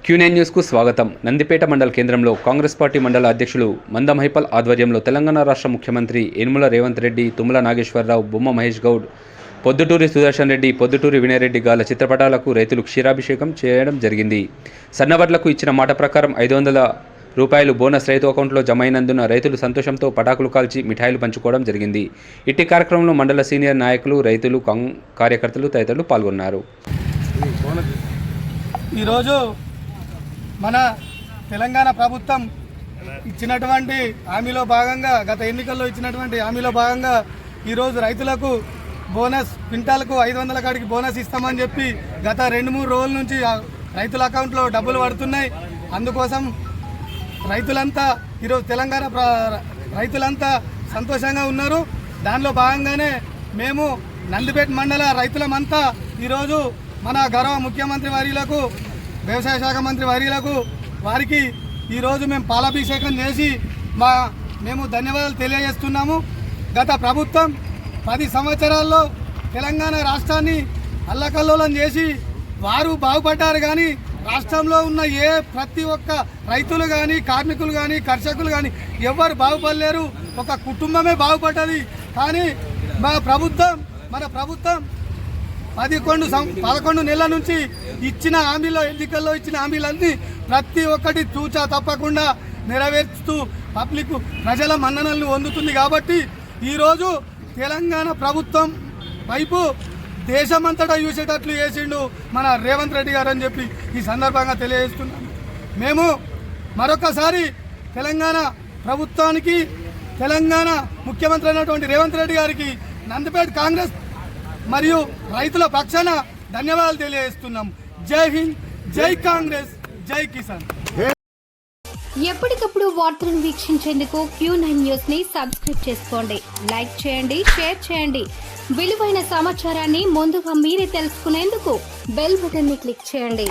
Q9 న్యూస్కు స్వాగతం. నందిపేట మండల కేంద్రంలో కాంగ్రెస్ పార్టీ మండల అధ్యక్షులు మంద మహిపాల్ ఆధ్వర్యంలో తెలంగాణ రాష్ట్ర ముఖ్యమంత్రి యనుమల రేవంత్ రెడ్డి, తుమ్మల నాగేశ్వరరావు, బొమ్మ మహేష్ గౌడ్, పొద్దుటూరి సుదర్శన్ రెడ్డి, పొద్దుటూరి వినయరెడ్డి గాల చిత్రపటాలకు రైతులు క్షీరాభిషేకం చేయడం జరిగింది. సన్నవడ్లకు ఇచ్చిన మాట ప్రకారం 500 రూపాయలు బోనస్ రైతు అకౌంట్లో జమ అయినందున రైతులు సంతోషంతో పటాకులు కాల్చి మిఠాయిలు పంచుకోవడం జరిగింది. ఇట్టి కార్యక్రమంలో మండల సీనియర్ నాయకులు, రైతులు, కార్యకర్తలు తదితరులు పాల్గొన్నారు. ఈరోజు మన తెలంగాణ ప్రభుత్వం ఇచ్చినటువంటి హామీలో భాగంగా, గత ఎన్నికల్లో ఇచ్చినటువంటి హామీలో భాగంగా ఈరోజు రైతులకు బోనస్, క్వింటాలకు 500 కాడికి బోనస్ ఇస్తామని చెప్పి గత 2-3 రోజుల నుంచి రైతుల అకౌంట్లో డబ్బులు పడుతున్నాయి. అందుకోసం రైతులంతా ఈరోజు తెలంగాణ రైతులంతా సంతోషంగా ఉన్నారు. దానిలో భాగంగానే మేము నందిపేట మండల రైతులమంతా ఈరోజు మన గౌరవ ముఖ్యమంత్రి వర్యులకు, వ్యవసాయ శాఖ మంత్రి వర్యులకు, వారికి ఈరోజు మేము పాలాభిషేకం చేసి మేము ధన్యవాదాలు తెలియజేస్తున్నాము. గత ప్రభుత్వం 10 సంవత్సరాల్లో తెలంగాణ రాష్ట్రాన్ని అల్లకల్లోలం చేసి వారు బాగుపడ్డారు, కానీ రాష్ట్రంలో ఉన్న ప్రతి ఒక్క రైతులు కానీ, కార్మికులు కానీ, కర్షకులు కానీ ఎవరు బాగుపడలేరు. ఒక కుటుంబమే బాగుపడ్డది. కానీ మన ప్రభుత్వం 11 నెలల నుంచి ఇచ్చిన హామీలో, ఎన్నికల్లో ఇచ్చిన హామీలన్నీ ప్రతి ఒక్కటి తూచా తప్పకుండా నెరవేర్చుతూ పబ్లిక్ ప్రజల మన్ననలను పొందుతుంది. కాబట్టి ఈరోజు తెలంగాణ ప్రభుత్వం వైపు దేశమంతటా చూసేటట్లు చేసిండు మన రేవంత్ రెడ్డి గారు అని చెప్పి ఈ సందర్భంగా తెలియజేస్తున్నాం. మేము మరొకసారి తెలంగాణ ప్రభుత్వానికి, తెలంగాణ ముఖ్యమంత్రి అయినటువంటి రేవంత్ రెడ్డి గారికి నందిపేట కాంగ్రెస్ మరియు రైతుల పక్షాన ధన్యవాదాలు తెలియజేస్తున్నాం. జై హింద్, జై కాంగ్రెస్, జై కిసాన్. ఎప్పటికప్పుడు వార్తలను వీక్షించేందుకు Q9 న్యూస్ ని సబ్స్క్రైబ్ చేసుకోండి, లైక్ చేయండి, షేర్ చేయండి. విలువైన సమాచారాన్ని ముందుగా మీరే తెలుసుకునేందుకు బెల్ బటన్ ని క్లిక్ చేయండి.